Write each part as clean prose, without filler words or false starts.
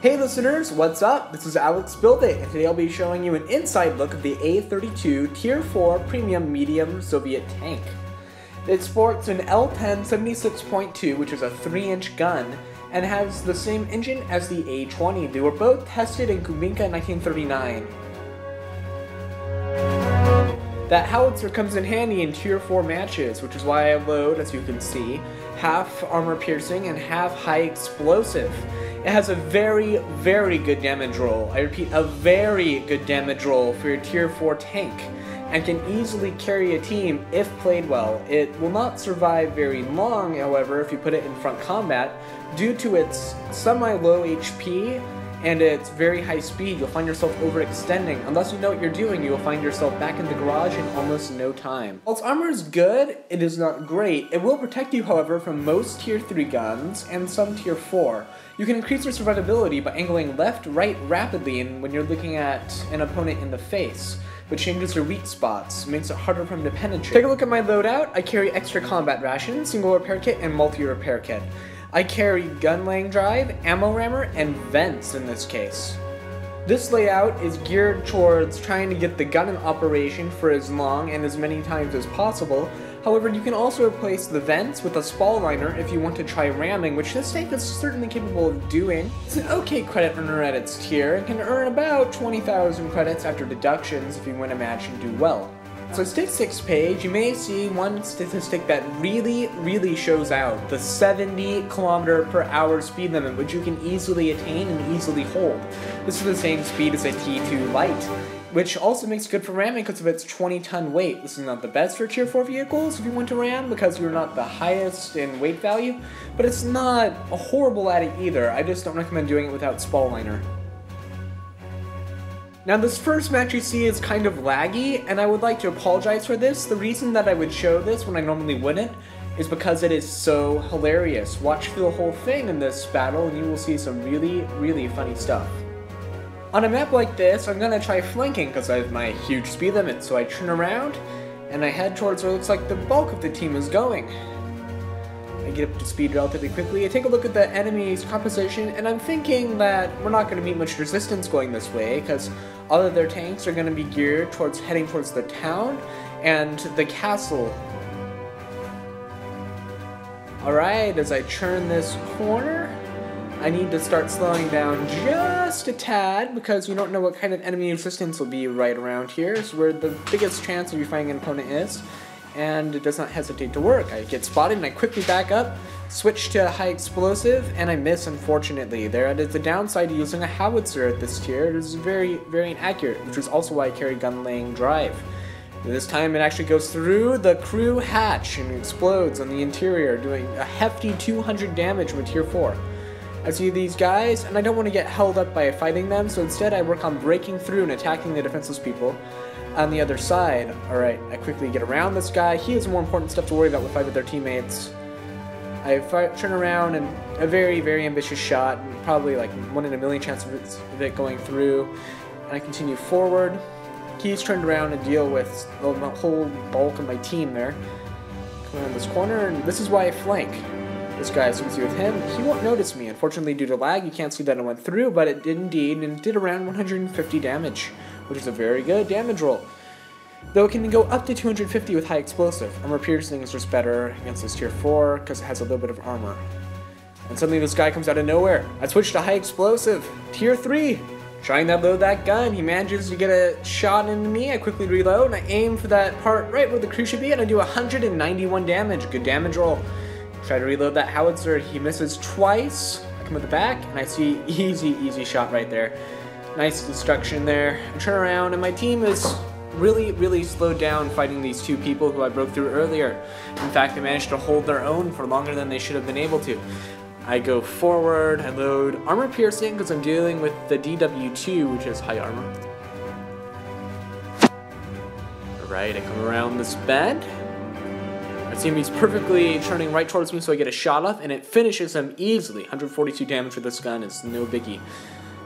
Hey listeners, what's up? This is Alex Build It, and today I'll be showing you an inside look of the A-32 Tier 4 Premium Medium Soviet tank. It sports an L10 76.2, which is a 3-inch gun, and has the same engine as the A-20. They were both tested in Kubinka in 1939. That howitzer comes in handy in Tier 4 matches, which is why I load, as you can see, half armor piercing and half high explosive. It has a very, very good damage roll. I repeat, a very good damage roll for your Tier 4 tank, and can easily carry a team if played well. It will not survive very long, however, if you put it in front combat, due to its semi-low HP and its very high speed. You'll find yourself overextending. Unless you know what you're doing, you will find yourself back in the garage in almost no time. While its armor is good, it is not great. It will protect you, however, from most Tier 3 guns and some Tier 4. You can increase your survivability by angling left, right rapidly and when you're looking at an opponent in the face, which changes your weak spots, makes it harder for him to penetrate. Take a look at my loadout. I carry extra combat rations, single repair kit, and multi-repair kit. I carry gun laying drive, ammo rammer, and vents in this case. This layout is geared towards trying to get the gun in operation for as long and as many times as possible. However, you can also replace the vents with a spall liner if you want to try ramming, which this tank is certainly capable of doing. It's an okay credit earner at its tier, and can earn about 20,000 credits after deductions if you win a match and do well. So statistics page, you may see one statistic that really shows out, the 70 km/h speed limit, which you can easily attain and easily hold. This is the same speed as a T2 Light, which also makes it good for ramming because of its 20-ton weight. This is not the best for Tier 4 vehicles if you want to ram because you're not the highest in weight value, but it's not horrible at it either. I just don't recommend doing it without spall liner. Now this first match you see is kind of laggy, and I would like to apologize for this. The reason that I would show this when I normally wouldn't is because it is so hilarious. Watch through the whole thing in this battle and you will see some really funny stuff. On a map like this, I'm gonna try flanking because I have my huge speed limit, so I turn around and I head towards where it looks like the bulk of the team is going. I get up to speed relatively quickly. I take a look at the enemy's composition, and I'm thinking that we're not going to meet much resistance going this way, because all of their tanks are going to be geared towards heading towards the town and the castle. Alright, as I turn this corner, I need to start slowing down just a tad, because you don't know what kind of enemy resistance will be right around here. It's where the biggest chance of you finding an opponent is. And it does not hesitate to work. I get spotted and I quickly back up, switch to high explosive, and I miss, unfortunately. There is the downside to using a howitzer at this tier. It is very inaccurate, which is also why I carry gun laying drive. This time it actually goes through the crew hatch and explodes on the interior, doing a hefty 200 damage with Tier 4. I see these guys, and I don't want to get held up by fighting them, so instead I work on breaking through and attacking the defenseless people on the other side. Alright, I quickly get around this guy. He has more important stuff to worry about with 5 of their teammates. I turn around and a very ambitious shot, and probably like 1 in a million chance of it going through. And I continue forward. He's turned around and deal with the whole bulk of my team there. Come around this corner, and this is why I flank. This guy, as you can see with him, he won't notice me. Unfortunately, due to lag, you can't see that it went through, but it did indeed, and it did around 150 damage, which is a very good damage roll. Though it can go up to 250 with high explosive. Armor piercing is just better against this Tier 4 because it has a little bit of armor. And suddenly this guy comes out of nowhere. I switch to high explosive. Tier 3. Trying to load that gun. He manages to get a shot into me. I quickly reload and I aim for that part right where the crew should be, and I do 191 damage. Good damage roll. Try to reload that howitzer. He misses twice. I come at the back and I see easy shot right there. Nice destruction there. I turn around and my team is really slowed down fighting these 2 people who I broke through earlier. In fact, they managed to hold their own for longer than they should have been able to. I go forward, I load armor piercing because I'm dealing with the DW2, which is high armor. Alright, I come around this bend. I see him, he's perfectly turning right towards me, so I get a shot off, and it finishes him easily. 142 damage with this gun is no biggie.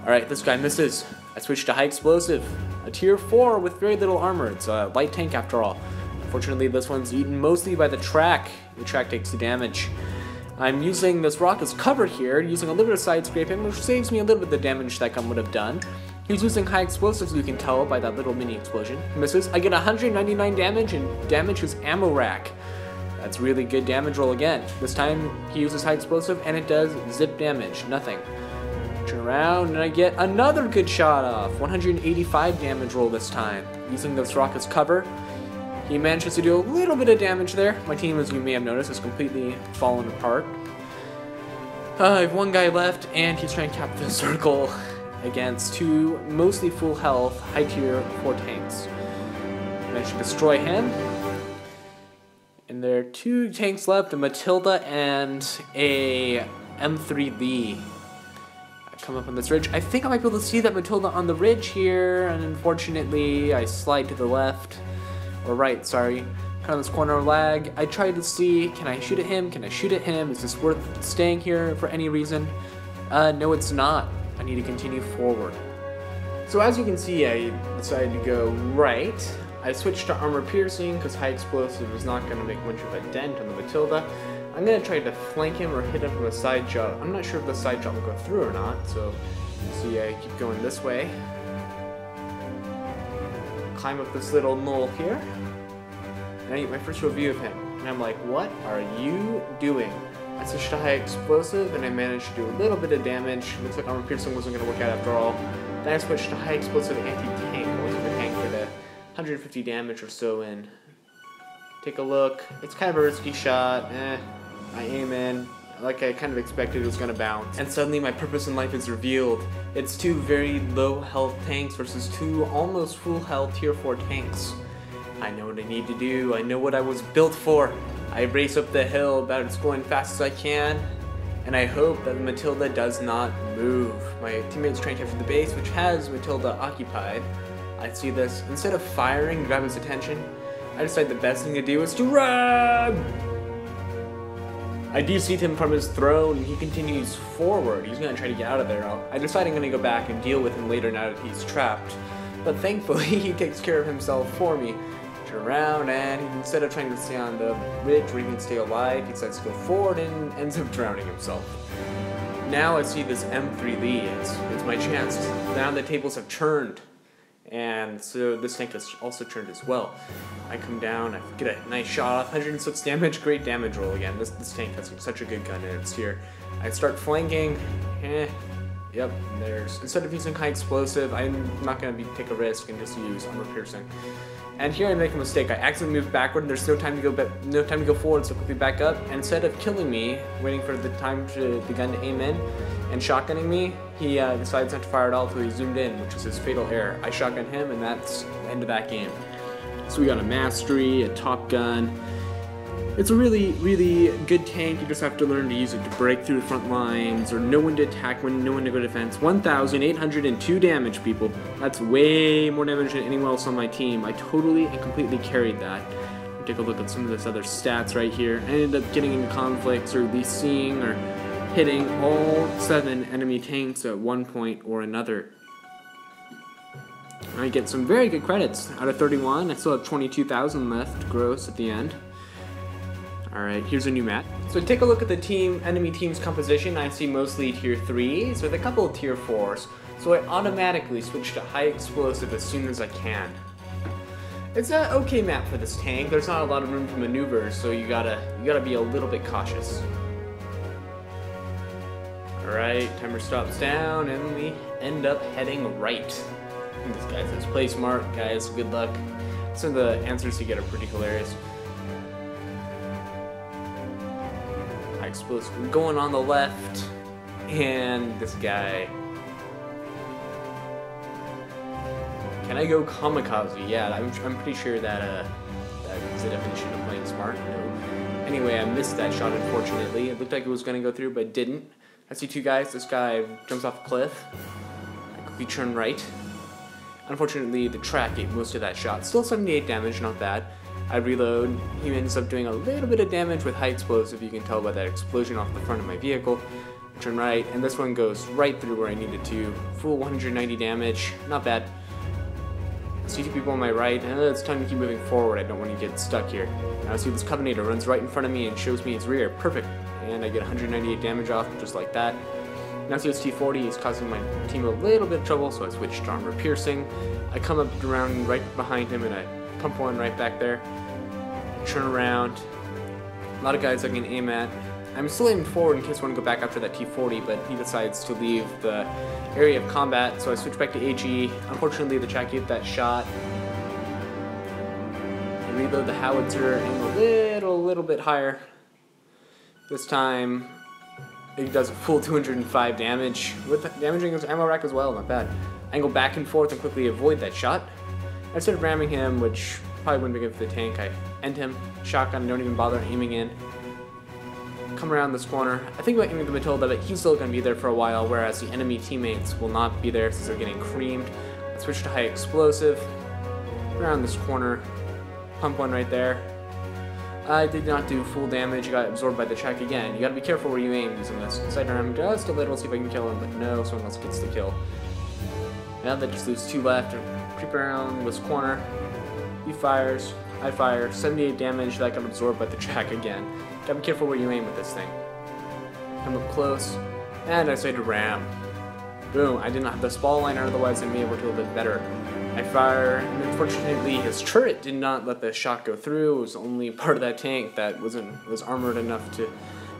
Alright, this guy misses. I switch to high explosive. A Tier 4 with very little armor. It's a light tank after all. Unfortunately, this one's eaten mostly by the track. The track takes the damage. I'm using this rock as cover here, using a little bit of side scraping, which saves me a little bit of the damage that gun would have done. He's using high explosives, you can tell by that little mini explosion. Misses. I get 199 damage and damage his ammo rack. That's really good damage roll again. This time he uses high explosive and it does zip damage, nothing. Turn around and I get another good shot off. 185 damage roll this time. Using this rock as cover. He manages to do a little bit of damage there. My team, as you may have noticed, has completely fallen apart. I have one guy left, and he's trying to cap the circle against two mostly full health, high tier 4 tanks. Managed to destroy him. And there are 2 tanks left, a Matilda and a M3 I come up on this ridge. I think I might be able to see that Matilda on the ridge here, and unfortunately I slide to the left. Or right, sorry. Kind of this corner lag. I tried to see, can I shoot at him? Can I shoot at him? Is this worth staying here for any reason? No, it's not. I need to continue forward. So as you can see, I decided to go right. I switched to armor piercing because high explosive is not going to make much of a dent on the Matilda. I'm going to try to flank him or hit him from a side shot. I'm not sure if the side shot will go through or not, so you see I keep going this way. Climb up this little knoll here, and I get my first review of him, and I'm like, what are you doing? I switched to high explosive, and I managed to do a little bit of damage. Looks like armor piercing wasn't going to work out after all. Then I switched to high explosive anti-tank. I went to the tank for the 150 damage or so in. Take a look. It's kind of a risky shot. I aim in. Like I kind of expected, it was going to bounce. And suddenly my purpose in life is revealed. It's 2 very low health tanks versus 2 almost full health tier 4 tanks. I know what I need to do. I know what I was built for. I race up the hill about as going fast as I can. And I hope that the Matilda does not move. My teammate's trying to capture the base, which has Matilda occupied. I see this. Instead of firing to grab his attention, I decide the best thing to do is to run! I de-seat him from his throne, and he continues forward. He's going to try to get out of there. I decide I'm going to go back and deal with him later now that he's trapped. But thankfully, he takes care of himself for me. Turn around, and instead of trying to stay on the ridge where he can stay alive, he decides to go forward and ends up drowning himself. Now I see this M3 Lee. It's my chance. Now the tables have turned. And so this tank has also turned as well. I come down, I get a nice shot off, 106 damage, great damage roll again. This tank has such a good gun in its tier. I start flanking, yep, instead of using high explosive, I'm not going to take a risk and just use armor piercing. And here I make a mistake. I accidentally move backward, and there's no time to go forward, so quickly back up. And instead of killing me, waiting for the gun to aim in, and shotgunning me, he decides not to fire at all until he zoomed in, which is his fatal error. I shotgun him, and that's the end of that game. So we got a mastery, a top gun. It's a really, really good tank. You just have to learn to use it to break through the front lines, or know when to attack, know when to go defense. 1,802 damage, people. That's way more damage than anyone else on my team. I totally and completely carried that. Take a look at some of this other stats right here. I ended up getting into conflicts, or at least seeing, or hitting all 7 enemy tanks at one point or another. I get some very good credits. Out of 31, I still have 22,000 left gross at the end. Alright, here's a new map. So take a look at the enemy team's composition. I see mostly tier 3s with a couple of tier 4s. So I automatically switch to high explosive as soon as I can. It's an okay map for this tank. There's not a lot of room for maneuvers, so you gotta be a little bit cautious. Alright, timer stops down, and we end up heading right. This guy says, play smart, guys, good luck. Some of the answers you get are pretty hilarious. High explosive going on the left, and this guy. Can I go kamikaze? Yeah, I'm pretty sure that is the definition of playing smart. No. Anyway, I missed that shot, unfortunately. It looked like it was going to go through, but didn't. I see 2 guys. This guy jumps off a cliff. I quickly turn right. Unfortunately, the track ate most of that shot. Still 78 damage, not bad. I reload. He ends up doing a little bit of damage with high explosive. You can tell by that explosion off the front of my vehicle. I turn right, and this one goes right through where I needed to. Full 190 damage. Not bad. I see 2 people on my right. It's time to keep moving forward. I don't want to get stuck here. Now I see this Kilometer runs right in front of me and shows me his rear. Perfect. and I get 198 damage off just like that. Now see this T-40 is causing my team a little bit of trouble, so I switch to armor piercing. I come up around right behind him and I pump one right back there. Turn around. A lot of guys I can aim at. I'm still aiming forward in case I want to go back after that T-40, but he decides to leave the area of combat, so I switch back to AG. Unfortunately, the track hit that shot. I reload the howitzer, aim a little bit higher. This time, it does a full 205 damage, with damaging his ammo rack as well, not bad. I go back and forth and quickly avoid that shot. Instead of ramming him, which probably wouldn't be good for the tank, I end him, shotgun, don't even bother aiming in. Come around this corner. I think about aiming the Matilda, but he's still going to be there for a while, whereas the enemy teammates will not be there since they're getting creamed. I switch to high explosive. Around this corner. Pump one right there. I did not do full damage. I got absorbed by the check again. You got to be careful where you aim using this. Sidearm just a little, see if I can kill him, but no, someone else gets the kill. Now that just leaves two left. Creep around this corner. He fires. I fire. 78 damage. That got absorbed by the track again. Gotta be careful where you aim with this thing. Come up close, and I say to ram. Boom, I did not have the spall liner, otherwise I may have worked a little bit better. I fire, and unfortunately his turret did not let the shot go through. It was only part of that tank that was armored enough to be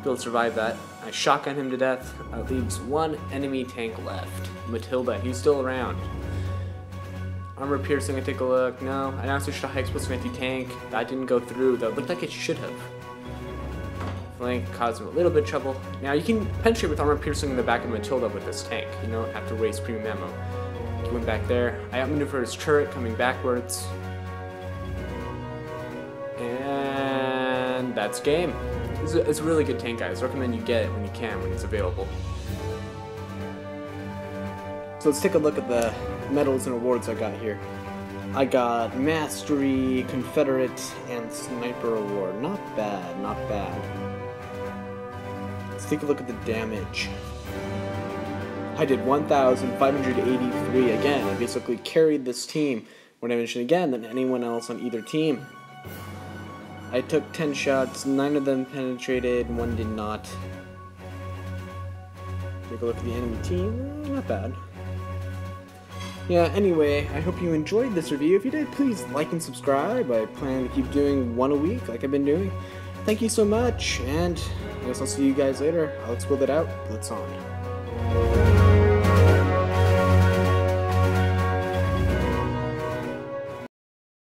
able to survive that. I shotgun him to death. That leaves one enemy tank left. Matilda, he's still around. Armor piercing, I take a look. No, I now switched to high explosive anti-tank. That didn't go through, though. It looked like it should have. Flank caused him a little bit of trouble. Now you can penetrate with armor piercing in the back of Matilda with this tank. You don't have to waste premium ammo. He went back there. I outmaneuver his turret coming backwards. And that's game. It's a really good tank, guys. I recommend you get it when you can, when it's available. So let's take a look at the medals and awards I got here. I got Mastery, Confederate, and Sniper Award. Not bad, not bad. Let's take a look at the damage. I did 1,583 again. I basically carried this team more damage again than anyone else on either team. I took 10 shots, 9 of them penetrated, 1 did not. Take a look at the enemy team. Not bad. Yeah, anyway, I hope you enjoyed this review. If you did, please like and subscribe. I plan to keep doing one a week like I've been doing. Thank you so much, and I guess I'll see you guys later. Let's build it out. Let's on.